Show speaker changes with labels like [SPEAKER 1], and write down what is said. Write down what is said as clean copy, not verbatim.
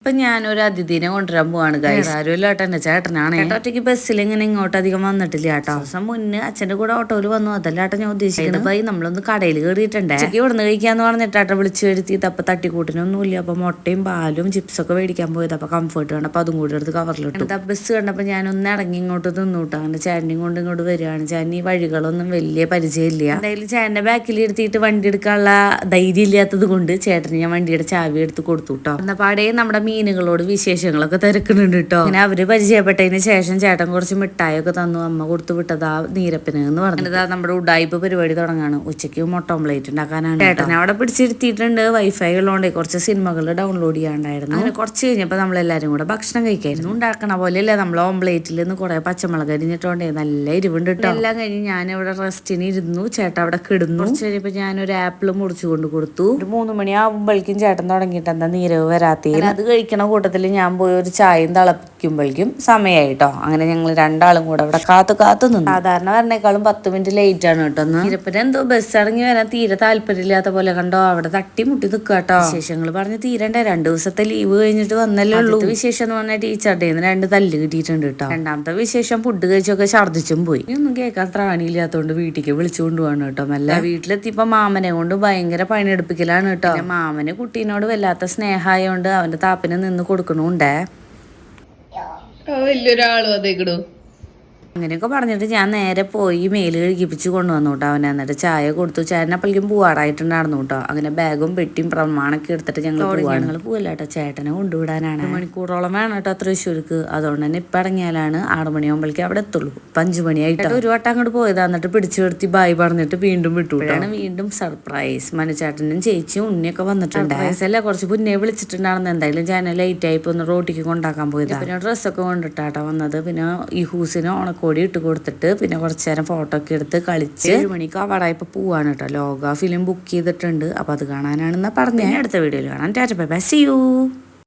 [SPEAKER 1] ഇപ്പൊ ഞാനൊരു അതിഥിനെ കൊണ്ടുവരാൻ പോവാണ് ഗൈസ്. ആരുമില്ല കേട്ടോ, എന്റെ ചേട്ടനാണ്. ഒറ്റയ്ക്ക് ബസ്സിൽ ഇങ്ങനെ ഇങ്ങോട്ട് അധികം വന്നിട്ടില്ല കേട്ടോ. ദിവസം മുന്നേ അച്ഛന്റെ കൂടെ ഓട്ടോയിൽ വന്നു. അതല്ല ഏട്ടാ ഞാൻ ഉദ്ദേശിക്കുന്നത്. പോയി നമ്മളൊന്ന് കടയിൽ കയറിയിട്ടുണ്ടേ. ഉച്ചയ്ക്ക് ഇവിടുന്ന് കഴിക്കാന്ന് പറഞ്ഞിട്ടാട്ടോ വിളിച്ചു വരുത്തിയത്. അപ്പൊ തട്ടിക്കൂട്ടിനൊന്നുമില്ല. അപ്പൊ മുട്ടയും പാലും ചിപ്സൊക്കെ മേടിക്കാൻ പോയത്. അപ്പൊ കംഫർട്ട് കണ്ടപ്പോ അതും കൂടി എടുത്ത് കവറിലിട്ടു. ആ ബസ് കണ്ടപ്പോ ഞാനൊന്ന് ഇറങ്ങി ഇങ്ങോട്ട് നിന്നൂട്ടോ. അങ്ങനെ ചേട്ടനെയും കൊണ്ട് ഇങ്ങോട്ട് വരികയാണ്. ചേട്ടൻ ഈ വഴികളൊന്നും വലിയ പരിചയമില്ല. എന്തായാലും ചേട്ടന്റെ ബാക്കിൽ ഇരുത്തിയിട്ട് വണ്ടി എടുക്കാനുള്ള ധൈര്യം ഇല്ലാത്തത് കൊണ്ട് ചേട്ടന് ഞാൻ വണ്ടിയുടെ ചാവി എടുത്ത് കൊടുത്തു കേട്ടോ. എന്ന പാടേ നമ്മുടെ മീനുകളോട് വിശേഷങ്ങളൊക്കെ തിരക്കുന്നുണ്ട് കേട്ടോ. അങ്ങനെ അവര് പരിചയപ്പെട്ടതിന് ശേഷം ചേട്ടൻ കുറച്ച് മിഠായിയൊക്കെ തന്നു. അമ്മ കൊടുത്തു വിട്ടതാ നീരപ്പന് എന്ന് പറഞ്ഞത്. നമ്മുടെ ഉഡായിപ്പ് പരിപാടി തുടങ്ങാണ്. ഉച്ചയ്ക്ക് മുട്ട ഓംപ്ലേറ്റ് ഉണ്ടാക്കാനാണ്. ചേട്ടൻ അവിടെ പിടിച്ചിരുത്തിയിട്ടുണ്ട്. വൈഫൈ ഉള്ളതുകൊണ്ട് കുറച്ച് സിനിമകൾ ഡൗൺലോഡ് ചെയ്യാണ്ടായിരുന്നു. അങ്ങനെ കുറച്ച് കഴിഞ്ഞപ്പോൾ നമ്മളെല്ലാരും കൂടെ ഭക്ഷണം കഴിക്കായിരുന്നു. ഉണ്ടാക്കണ പോലെയല്ല, നമ്മൾ ഓംപ്ലേറ്റിൽ നിന്ന് കുറെ പച്ചമുളക് അരിഞ്ഞിട്ടുണ്ടേ നല്ല എരിവുണ്ട് കേട്ടോ. എല്ലാം കഴിഞ്ഞ് ഞാനിവിടെ റെസ്റ്റിന് ഇരുന്നു. ചേട്ടൻ അവിടെ കിടന്നു. കുറച്ച് കഴിഞ്ഞപ്പോൾ ഞാനൊരു ആപ്പിൾ മുറിച്ചു കൊണ്ട് കൊടുത്തു. ഒരു 3 മണിയാകുമ്പോഴേക്കും ചേട്ടൻ തുടങ്ങിയിട്ട് എന്താ നീരവ് വരാത്തേ. അത് കഴിക്കണ കൂട്ടത്തിൽ ഞാൻ പോയി ഒരു ചായയും തിളപ്പിക്കുമ്പോഴേക്കും സമയമായിട്ടോ. അങ്ങനെ ഞങ്ങൾ രണ്ടാളും കൂടെ അവിടെ കാത്തു നിന്നു. സാധാരണ വരണേക്കാളും 10 മിനിറ്റ് ലേറ്റ് ആണ് കേട്ടോ. നീരപ്പന് എന്തോ ബസ് ഇറങ്ങി വരാൻ തീരെ താല്പര്യമില്ലാത്ത പോലെ കണ്ടോ. അവിടെ തട്ടിമുട്ടി നിൽക്കുക കേട്ടോ. വിശേഷങ്ങൾ പറഞ്ഞ് തീരണ്ടേ. 2 ദിവസത്തെ ലീവ് കഴിഞ്ഞിട്ട് വന്നല്ലേ ഉള്ളൂ. വിശേഷം എന്ന് പറഞ്ഞാൽ ടീച്ചറുടെ 2 തല്ല് കിട്ടിയിട്ടുണ്ട് കേട്ടോ. രണ്ടാമത്തെ വിശേഷം ഫുഡ് കഴിച്ചൊക്കെ ഛർദ്ദിച്ചും പോയി. ഒന്നും കേൾക്കാൻ ത്രാണിയില്ലാത്തോണ്ട് വീട്ടിലേക്ക് വിളിച്ചു കൊണ്ടുപോകാണ് കേട്ടോ. നല്ല വീട്ടിലെത്തിയപ്പോ മാമനെ കൊണ്ട് ഭയങ്കര പണിയെടുപ്പിക്കലാണ് കേട്ടോ. മാമന് കുട്ടീനോട് വല്ലാത്ത സ്നേഹമായോണ്ട് അവന്റെ താപ്പിന് നിന്ന് കൊടുക്കണുണ്ടേ.
[SPEAKER 2] വലിയൊരാളും അതേക്കിടൂ.
[SPEAKER 1] അങ്ങനെയൊക്കെ പറഞ്ഞിട്ട് ഞാൻ നേരെ പോയി മേല് കഴുകിപ്പിച്ച് കൊണ്ടുവന്നു കേട്ടോ അവനെ. എന്നിട്ട് ചായ കൊടുത്തു. ചേട്ടനപ്പോഴേക്കും പോവാറായിട്ടുണ്ടായിരുന്നു കേട്ടോ. അങ്ങനെ ബാഗും പെട്ടിയും പ്രമാണൊക്കെ എടുത്തിട്ട് ഞങ്ങൾ പോവല്ല കേട്ടോ. ചേട്ടനെ കൊണ്ടുവിടാനാണ്. 1 മണിക്കൂറോളം വേണം കേട്ടോ തൃശ്ശൂർക്ക്. അതുകൊണ്ട് തന്നെ ഇപ്പം ഇറങ്ങിയാലാണ് 6 മണിയാകുമ്പോഴേക്കും അവിടെ എത്തുള്ളൂ. 5 മണിയായിട്ട് ഒരു വട്ടം അങ്ങോട്ട് പോയതാ. എന്നിട്ട് പിടിച്ചു നിർത്തി ബായ് പറഞ്ഞിട്ട് വീണ്ടും വിട്ടു. വീണ്ടും സർപ്രൈസ്. മനുചേട്ടനും ചേച്ചിയും ഉണ്ണിയൊക്കെ വന്നിട്ടുണ്ട്. അല്ല കുറച്ച് മുന്നേ വിളിച്ചിട്ടുണ്ടായിരുന്നു. എന്തായാലും ചേട്ടൻ ലേറ്റ് ആയിപ്പോ ഒന്ന് റോട്ടിക്ക് കൊണ്ടാക്കാൻ പോയത്. പിന്നെ ഡ്രസ്സൊക്കെ കൊണ്ടിട്ടാട്ടോ വന്നത്. പിന്നെ ഈ ഹൂസിന് ഓണക്കോടി ഇട്ട് കൊടുത്തിട്ട് പിന്നെ കുറച്ച് നേരം ഫോട്ടോ ഒക്കെ എടുത്ത് കളിച്ച് 7 മണിക്ക് അവിടെ ഇപ്പൊ പോവാണ് കേട്ടോ. ലോക ഫിലിം ബുക്ക് ചെയ്തിട്ടുണ്ട്. അപ്പൊ അത് കാണാനാണെന്നാ പറഞ്ഞ. അടുത്ത വീഡിയോയിൽ കാണാം. Tata bye bye, see U.